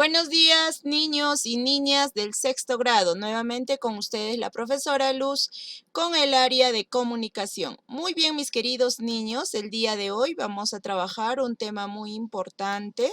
Buenos días, niños y niñas del sexto grado. Nuevamente con ustedes la profesora Luz con el área de comunicación. Muy bien, mis queridos niños, el día de hoy vamos a trabajar un tema muy importante,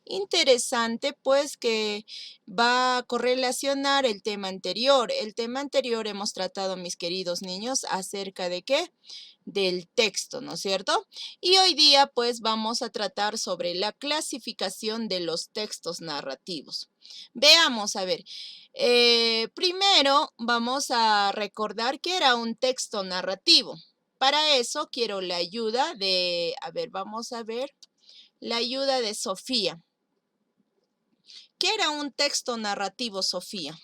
interesante, pues que va a correlacionar el tema anterior. El tema anterior hemos tratado, mis queridos niños, acerca de ¿qué? Del texto, ¿no es cierto? Y hoy día pues vamos a tratar sobre la clasificación de los textos narrativos. Veamos, a ver, primero vamos a recordar qué era un texto narrativo. Para eso quiero la ayuda de, vamos a ver, la ayuda de Sofía. ¿Qué era un texto narrativo, Sofía?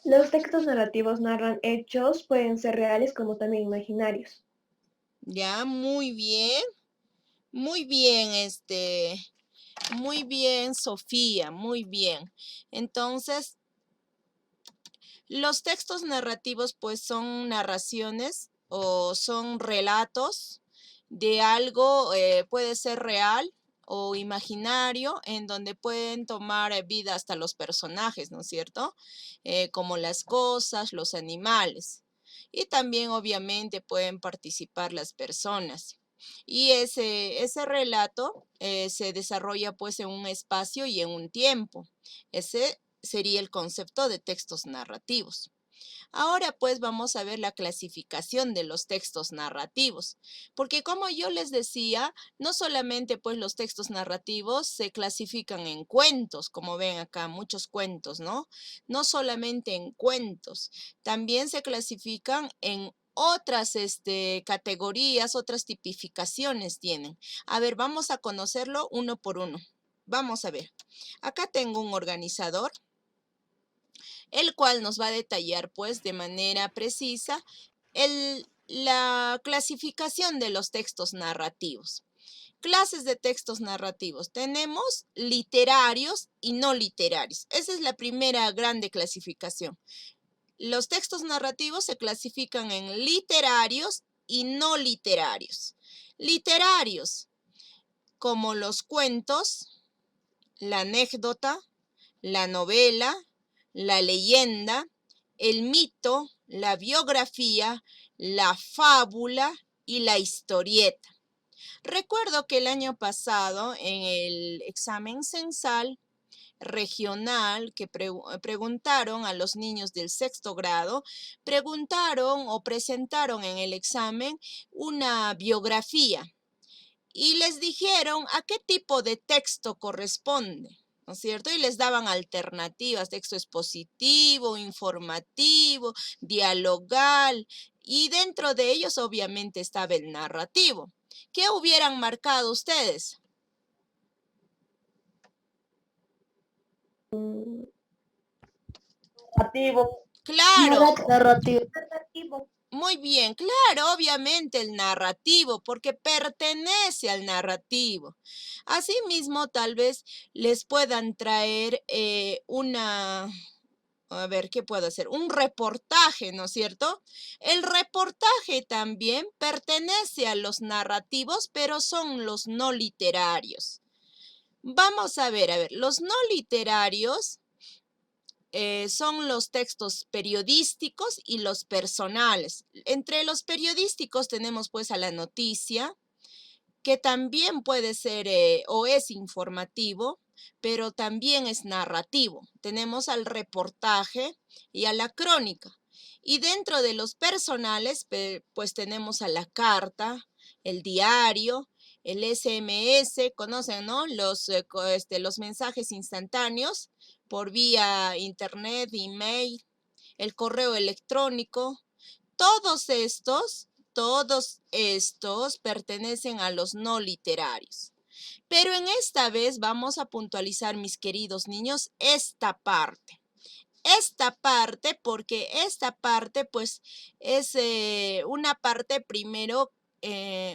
Los textos narrativos narran hechos, pueden ser reales como también imaginarios. Ya, muy bien. Muy bien, muy bien, Sofía, muy bien. Entonces, los textos narrativos pues son narraciones o son relatos de algo, puede ser real o imaginario, en donde pueden tomar vida hasta los personajes, ¿no es cierto? Como las cosas, los animales. Y también obviamente pueden participar las personas. Y ese relato se desarrolla pues en un espacio y en un tiempo. Ese sería el concepto de textos narrativos. Ahora pues vamos a ver la clasificación de los textos narrativos, porque como yo les decía, no solamente pues los textos narrativos se clasifican en cuentos, como ven acá, muchos cuentos, ¿no? No solamente en cuentos, también se clasifican en otras categorías, otras tipificaciones tienen. A ver, vamos a conocerlo uno por uno. Vamos a ver. Acá tengo un organizador, el cual nos va a detallar pues de manera precisa la clasificación de los textos narrativos. Clases de textos narrativos. Tenemos literarios y no literarios. Esa es la primera grande clasificación. Los textos narrativos se clasifican en literarios y no literarios. Literarios, como los cuentos, la anécdota, la novela, la leyenda, el mito, la biografía, la fábula y la historieta. Recuerdo que el año pasado en el examen censal regional que preguntaron a los niños del sexto grado, preguntaron o presentaron en el examen una biografía y les dijeron a qué tipo de texto corresponde, ¿no es cierto? Y les daban alternativas, texto expositivo, informativo, dialogal, y dentro de ellos obviamente estaba el narrativo. ¿Qué hubieran marcado ustedes? Narrativo. Claro, Narrativo. Narrativo. muy bien, claro, obviamente el narrativo, porque pertenece al narrativo. Asimismo, tal vez les puedan traer a ver, ¿qué puedo hacer? Un reportaje, ¿no es cierto? El reportaje también pertenece a los narrativos, pero son los no literarios. Vamos a ver, los no literarios son los textos periodísticos y los personales. Entre los periodísticos tenemos pues a la noticia, que también puede ser o es informativo, pero también es narrativo. Tenemos al reportaje y a la crónica. Y dentro de los personales, pues tenemos a la carta, el diario, el SMS, conocen, ¿no? Los mensajes instantáneos por vía internet, email, el correo electrónico. Todos estos pertenecen a los no literarios. Pero en esta vez vamos a puntualizar, mis queridos niños, esta parte. Esta parte, porque esta parte pues es una parte primero,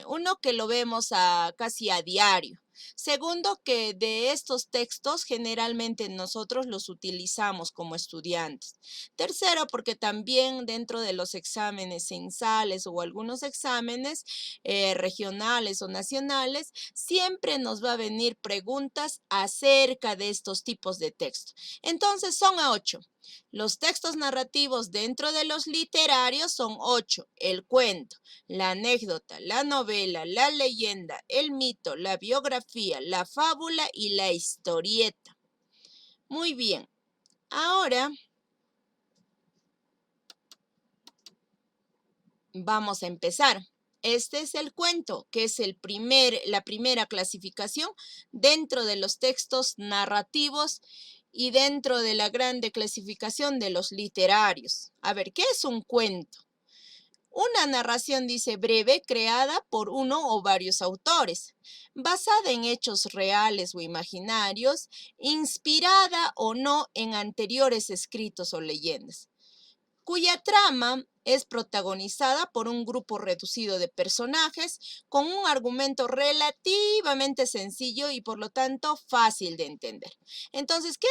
uno que lo vemos casi a diario. Segundo, que de estos textos generalmente nosotros los utilizamos como estudiantes. Tercero, porque también dentro de los exámenes censales o algunos exámenes regionales o nacionales, siempre nos va a venir preguntas acerca de estos tipos de textos. Entonces son 8. Los textos narrativos dentro de los literarios son 8. El cuento, la anécdota, la novela, la leyenda, el mito, la biografía, la fábula y la historieta. Muy bien. Ahora vamos a empezar. Este es el cuento, que es la primera clasificación dentro de los textos narrativos y dentro de la grande clasificación de los literarios. A ver, ¿qué es un cuento? Una narración, dice, breve, creada por uno o varios autores, basada en hechos reales o imaginarios, inspirada o no en anteriores escritos o leyendas, cuya trama es protagonizada por un grupo reducido de personajes con un argumento relativamente sencillo y por lo tanto fácil de entender. Entonces, ¿qué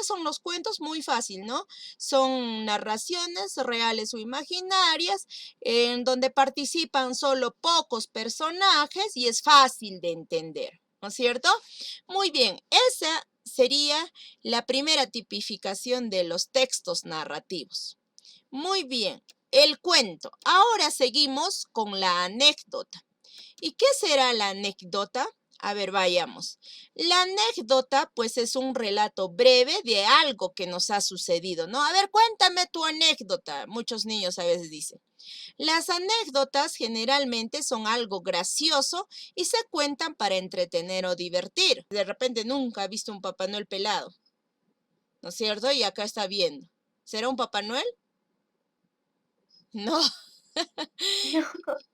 son los cuentos? Muy fácil, ¿no? Son narraciones reales o imaginarias en donde participan solo pocos personajes y es fácil de entender, ¿no es cierto? Muy bien, esa sería la primera tipificación de los textos narrativos. Muy bien, el cuento. Ahora seguimos con la anécdota. ¿Y qué será la anécdota? A ver, vayamos. La anécdota, pues, es un relato breve de algo que nos ha sucedido, ¿no? A ver, cuéntame tu anécdota. Muchos niños a veces dicen. Las anécdotas generalmente son algo gracioso y se cuentan para entretener o divertir. De repente nunca ha visto un Papá Noel pelado, ¿no es cierto? Y acá está viendo. ¿Será un Papá Noel? No.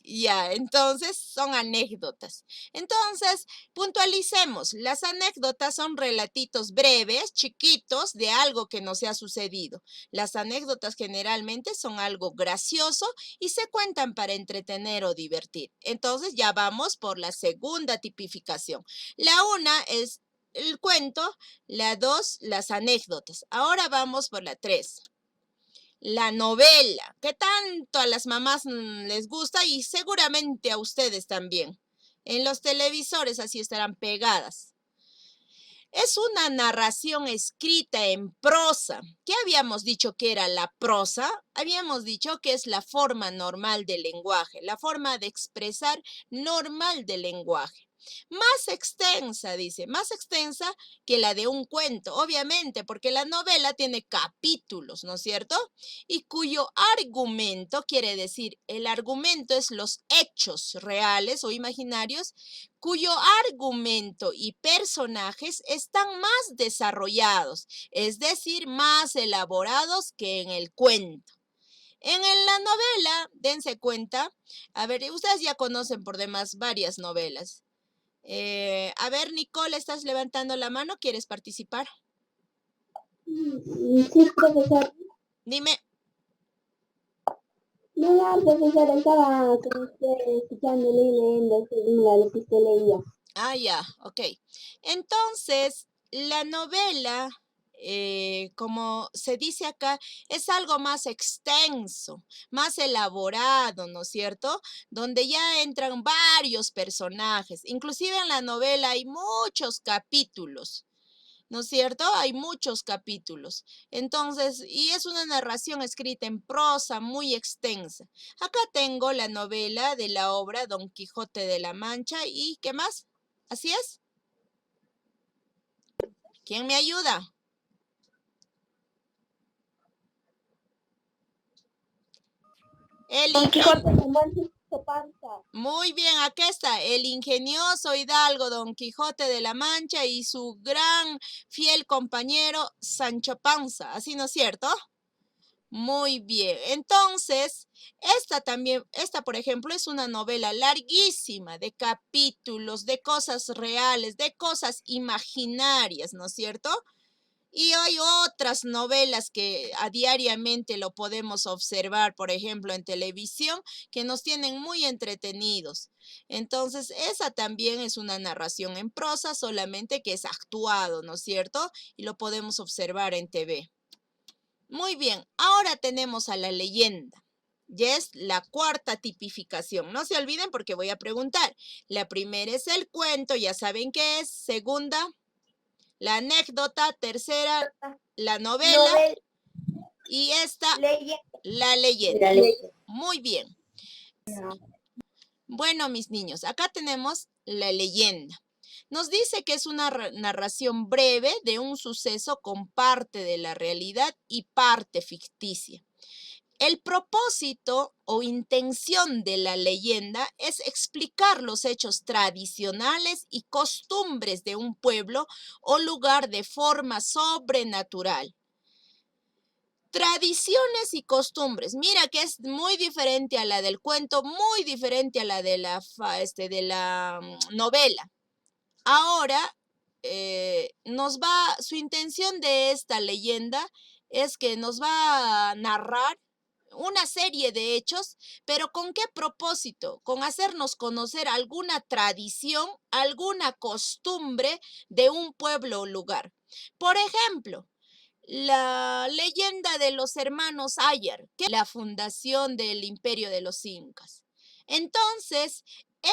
Ya, entonces son anécdotas. Entonces, puntualicemos. Las anécdotas son relatitos breves, chiquitos, de algo que nos ha sucedido. Las anécdotas generalmente son algo gracioso y se cuentan para entretener o divertir. Entonces, ya vamos por la segunda tipificación. La una es el cuento, la dos, las anécdotas. Ahora vamos por la tres. La novela, que tanto a las mamás les gusta y seguramente a ustedes también. En los televisores así estarán pegadas. Es una narración escrita en prosa. ¿Qué habíamos dicho que era la prosa? Habíamos dicho que es la forma normal del lenguaje, la forma de expresar normal del lenguaje. Más extensa, dice, más extensa que la de un cuento, obviamente, porque la novela tiene capítulos, ¿no es cierto? Y cuyo argumento, quiere decir, el argumento es los hechos reales o imaginarios, cuyo argumento y personajes están más desarrollados, es decir, más elaborados que en el cuento. En la novela, dense cuenta, a ver, ustedes ya conocen por demás varias novelas. A ver, Nicole, ¿estás levantando la mano? ¿Quieres participar? Sí, profesor. Dime. No, profesor, estaba con usted escuchando y leyendo según lo que usted leía. Ah, ya, ok. Entonces, la novela, como se dice acá, es algo más extenso, más elaborado, ¿no es cierto? Donde ya entran varios personajes. Inclusive en la novela hay muchos capítulos, ¿no es cierto? Hay muchos capítulos. Entonces, y es una narración escrita en prosa muy extensa. Acá tengo la novela de la obra Don Quijote de la Mancha y ¿qué más? ¿Así es? ¿Quién me ayuda? Don Quijote de la Mancha se panza. Muy bien, aquí está, el ingenioso hidalgo Don Quijote de la Mancha y su gran fiel compañero Sancho Panza, ¿así no es cierto? Muy bien, entonces, esta por ejemplo es una novela larguísima de capítulos, de cosas reales, de cosas imaginarias, ¿no es cierto? Y hay otras novelas que a diariamente lo podemos observar, por ejemplo, en televisión, que nos tienen muy entretenidos. Entonces, esa también es una narración en prosa, solamente que es actuado, ¿no es cierto? Y lo podemos observar en TV. Muy bien, ahora tenemos a la leyenda. Ya es la cuarta tipificación. No se olviden porque voy a preguntar. La primera es el cuento, ya saben qué es. Segunda, la anécdota. Tercera, la novela. Y esta, la leyenda. Muy bien. Bueno, mis niños, acá tenemos la leyenda. Nos dice que es una narración breve de un suceso con parte de la realidad y parte ficticia. El propósito o intención de la leyenda es explicar los hechos tradicionales y costumbres de un pueblo o lugar de forma sobrenatural. Tradiciones y costumbres. Mira que es muy diferente a la del cuento, muy diferente a la de la novela. Ahora, su intención de esta leyenda es que nos va a narrar una serie de hechos, pero ¿con qué propósito? Con hacernos conocer alguna tradición, alguna costumbre de un pueblo o lugar. Por ejemplo, la leyenda de los hermanos Ayar, que es la fundación del imperio de los incas. Entonces,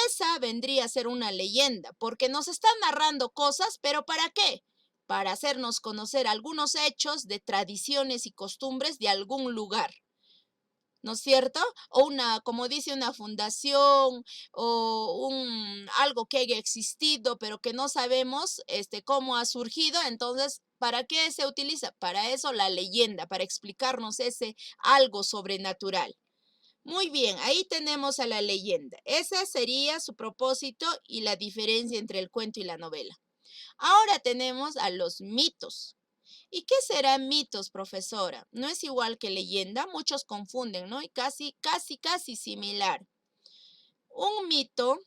esa vendría a ser una leyenda, porque nos está narrando cosas, pero ¿para qué? Para hacernos conocer algunos hechos de tradiciones y costumbres de algún lugar. ¿No es cierto? O como dice, una fundación o algo que haya existido, pero que no sabemos cómo ha surgido. Entonces, ¿para qué se utiliza? Para eso la leyenda, para explicarnos ese algo sobrenatural. Muy bien, ahí tenemos a la leyenda. Ese sería su propósito y la diferencia entre el cuento y la novela. Ahora tenemos a los mitos. ¿Y qué serán mitos, profesora? No es igual que leyenda, muchos confunden, ¿no? Y casi similar. Un mito,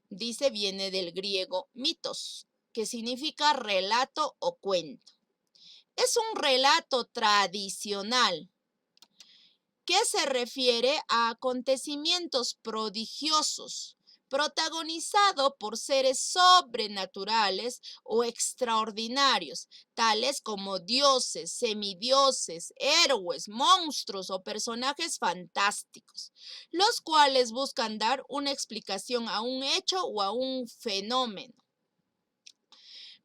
dice, viene del griego mitos, que significa relato o cuento. Es un relato tradicional que se refiere a acontecimientos prodigiosos, protagonizado por seres sobrenaturales o extraordinarios, tales como dioses, semidioses, héroes, monstruos o personajes fantásticos, los cuales buscan dar una explicación a un hecho o a un fenómeno.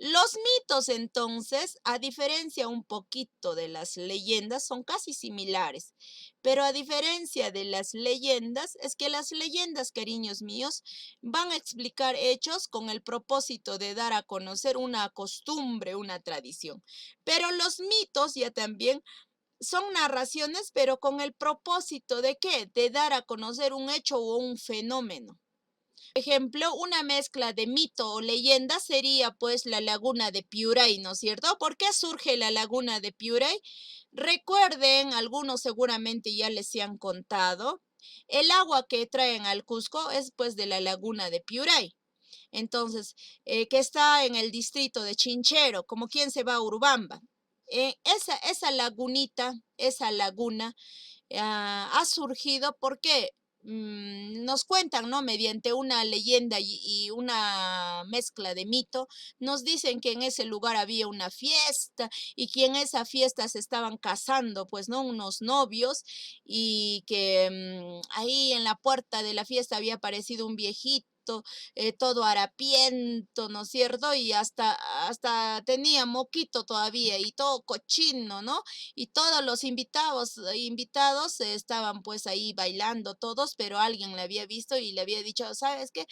Los mitos, entonces, a diferencia un poquito de las leyendas, son casi similares. Pero a diferencia de las leyendas, es que las leyendas, cariños míos, van a explicar hechos con el propósito de dar a conocer una costumbre, una tradición. Pero los mitos ya también son narraciones, pero con el propósito ¿de qué? De dar a conocer un hecho o un fenómeno. Ejemplo, una mezcla de mito o leyenda sería pues la laguna de Piuray, ¿no es cierto? ¿Por qué surge la laguna de Piuray? Recuerden, algunos seguramente ya les han contado, el agua que traen al Cusco es pues de la laguna de Piuray. Entonces, que está en el distrito de Chinchero, como quien se va a Urubamba. Esa lagunita, esa laguna, ha surgido porque nos cuentan, ¿no? Mediante una leyenda y una mezcla de mito, nos dicen que en ese lugar había una fiesta y que en esa fiesta se estaban casando, pues, ¿no? Unos novios y que ahí en la puerta de la fiesta había aparecido un viejito todo harapiento, ¿no es cierto? Y hasta tenía moquito todavía y todo cochino, ¿no? Y todos los invitados estaban pues ahí bailando todos, pero alguien le había visto y le había dicho, ¿sabes qué?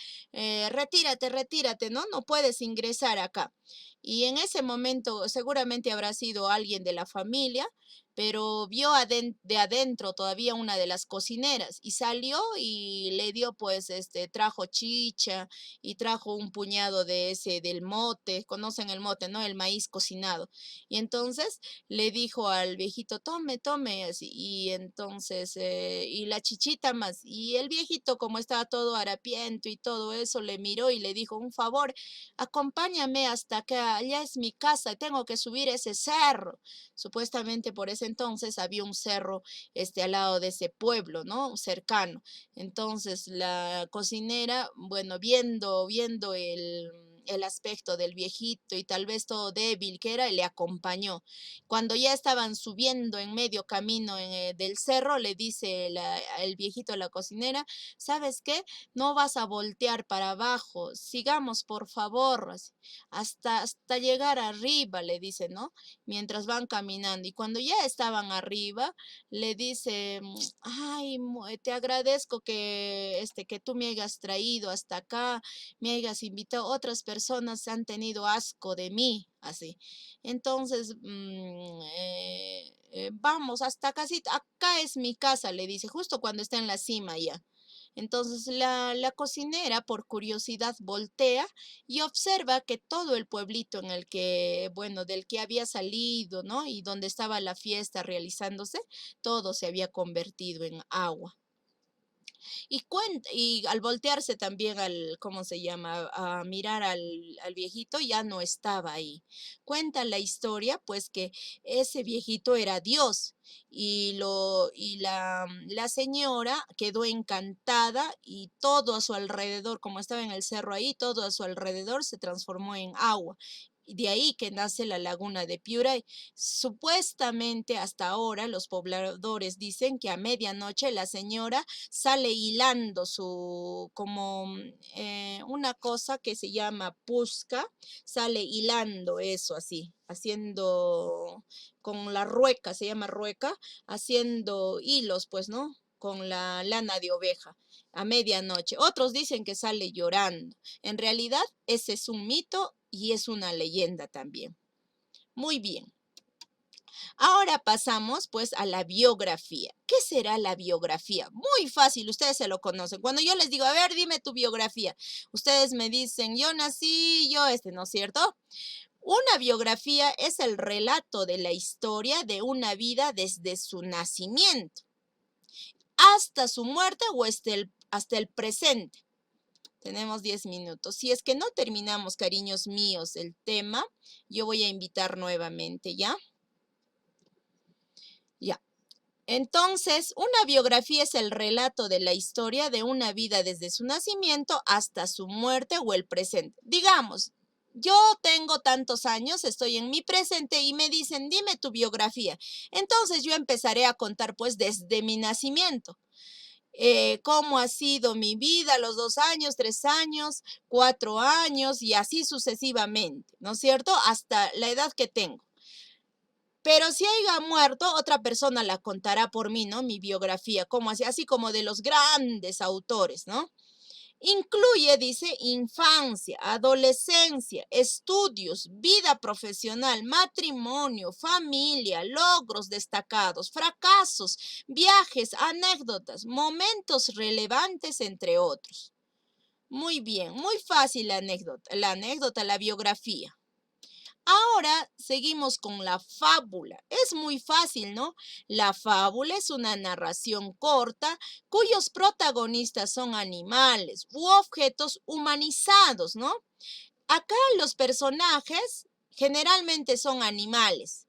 Retírate, ¿no? No puedes ingresar acá. Y en ese momento seguramente habrá sido alguien de la familia, pero vio de adentro todavía una de las cocineras y salió y le dio pues, trajo chicha y trajo un puñado de ese del mote, conocen el mote, ¿no? El maíz cocinado. Y entonces le dijo al viejito, tome, tome, así, y entonces, y la chichita más, y el viejito como estaba todo harapiento y todo eso, le miró y le dijo, un favor, acompáñame hasta acá, allá es mi casa, tengo que subir ese cerro. Supuestamente por ese entonces había un cerro al lado de ese pueblo, ¿no? Cercano. Entonces la cocinera, bueno, viendo el aspecto del viejito y tal vez todo débil que era, le acompañó. Cuando ya estaban subiendo en medio camino del cerro, le dice el viejito a la cocinera, ¿sabes qué? No vas a voltear para abajo, sigamos por favor, así, hasta llegar arriba, le dice, ¿no? Mientras van caminando. Y cuando ya estaban arriba, le dice, ay, te agradezco que tú me hayas traído hasta acá, me hayas invitado. Otras personas han tenido asco de mí, así. Entonces, vamos, hasta casi, acá es mi casa, le dice, justo cuando está en la cima ya. Entonces la cocinera, por curiosidad, voltea y observa que todo el pueblito en el que, bueno, del que había salido, ¿no? Y donde estaba la fiesta realizándose, todo se había convertido en agua. Y al voltearse también ¿cómo se llama? A mirar al viejito, ya no estaba ahí. Cuenta la historia, pues, que ese viejito era Dios y la señora quedó encantada y todo a su alrededor, como estaba en el cerro ahí, todo a su alrededor se transformó en agua. Y de ahí que nace la laguna de Piura. Supuestamente hasta ahora los pobladores dicen que a medianoche la señora sale hilando una cosa que se llama pusca, sale hilando eso así, haciendo con la rueca, se llama rueca, haciendo hilos, pues, ¿no? Con la lana de oveja a medianoche. Otros dicen que sale llorando. En realidad, ese es un mito y es una leyenda también. Muy bien. Ahora pasamos pues a la biografía. ¿Qué será la biografía? Muy fácil, ustedes se lo conocen. Cuando yo les digo, a ver, dime tu biografía, ustedes me dicen, yo nací, ¿no es cierto? Una biografía es el relato de la historia de una vida desde su nacimiento hasta su muerte o hasta el presente. Tenemos 10 minutos. Si es que no terminamos, cariños míos, el tema, yo voy a invitar nuevamente, ¿ya? Ya. Entonces, una biografía es el relato de la historia de una vida desde su nacimiento hasta su muerte o el presente. Digamos, yo tengo tantos años, estoy en mi presente y me dicen, dime tu biografía. Entonces yo empezaré a contar pues desde mi nacimiento. Cómo ha sido mi vida, los 2 años, 3 años, 4 años y así sucesivamente, ¿no es cierto? Hasta la edad que tengo. Pero si haya muerto, otra persona la contará por mí, ¿no? Mi biografía, como así como de los grandes autores, ¿no? Incluye, dice, infancia, adolescencia, estudios, vida profesional, matrimonio, familia, logros destacados, fracasos, viajes, anécdotas, momentos relevantes, entre otros. Muy bien, muy fácil la biografía. Ahora seguimos con la fábula. Es muy fácil, ¿no? La fábula es una narración corta cuyos protagonistas son animales u objetos humanizados, ¿no? Acá los personajes generalmente son animales.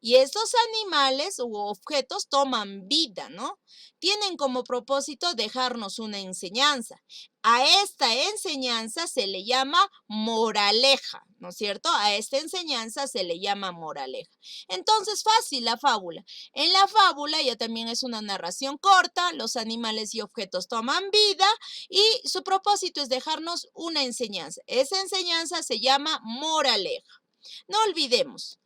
Y estos animales u objetos toman vida, ¿no? Tienen como propósito dejarnos una enseñanza. A esta enseñanza se le llama moraleja, ¿no es cierto? A esta enseñanza se le llama moraleja. Entonces, fácil la fábula. En la fábula ya también es una narración corta, los animales y objetos toman vida y su propósito es dejarnos una enseñanza. Esa enseñanza se llama moraleja. No olvidemos.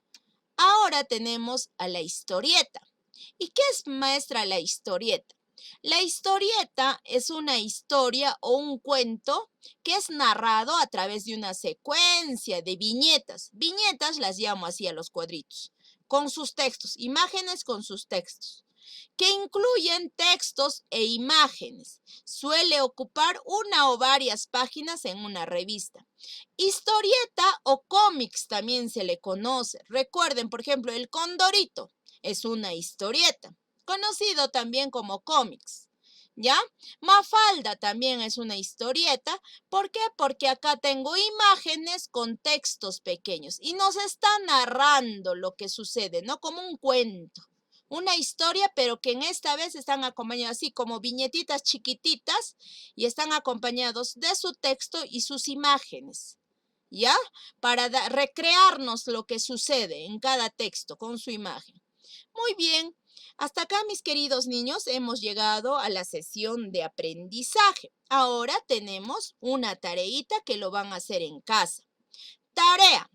Ahora tenemos a la historieta. ¿Y qué es, maestra, la historieta? La historieta es una historia o un cuento que es narrado a través de una secuencia de viñetas. Viñetas las llamo así a los cuadritos. con sus textos, imágenes con sus textos, que incluyen textos e imágenes. Suele ocupar una o varias páginas en una revista. Historieta o cómics también se le conoce. Recuerden, por ejemplo, El Condorito es una historieta, conocido también como cómics. ¿Ya? Mafalda también es una historieta. ¿Por qué? Porque acá tengo imágenes con textos pequeños y nos está narrando lo que sucede, ¿no? Como un cuento. Una historia, pero que en esta vez están acompañadas así como viñetitas chiquititas y están acompañados de su texto y sus imágenes, ¿ya? Para recrearnos lo que sucede en cada texto con su imagen. Muy bien, hasta acá, mis queridos niños, hemos llegado a la sesión de aprendizaje. Ahora tenemos una tareita que lo van a hacer en casa. Tarea.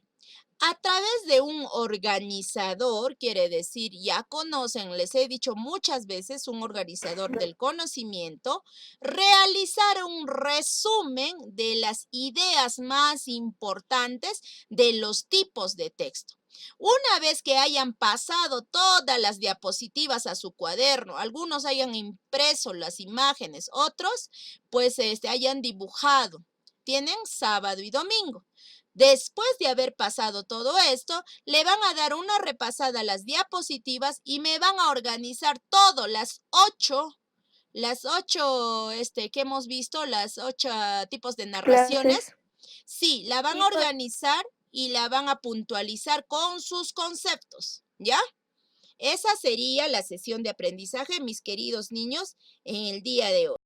A través de un organizador, quiere decir, ya conocen, les he dicho muchas veces, un organizador del conocimiento, realizar un resumen de las ideas más importantes de los tipos de texto. Una vez que hayan pasado todas las diapositivas a su cuaderno, algunos hayan impreso las imágenes, otros pues hayan dibujado. Tienen sábado y domingo. Después de haber pasado todo esto, le van a dar una repasada a las diapositivas y me van a organizar todo, las ocho que hemos visto, las 8 tipos de narraciones. Clases. Sí, la van a organizar y la van a puntualizar con sus conceptos, ¿ya? Esa sería la sesión de aprendizaje, mis queridos niños, en el día de hoy.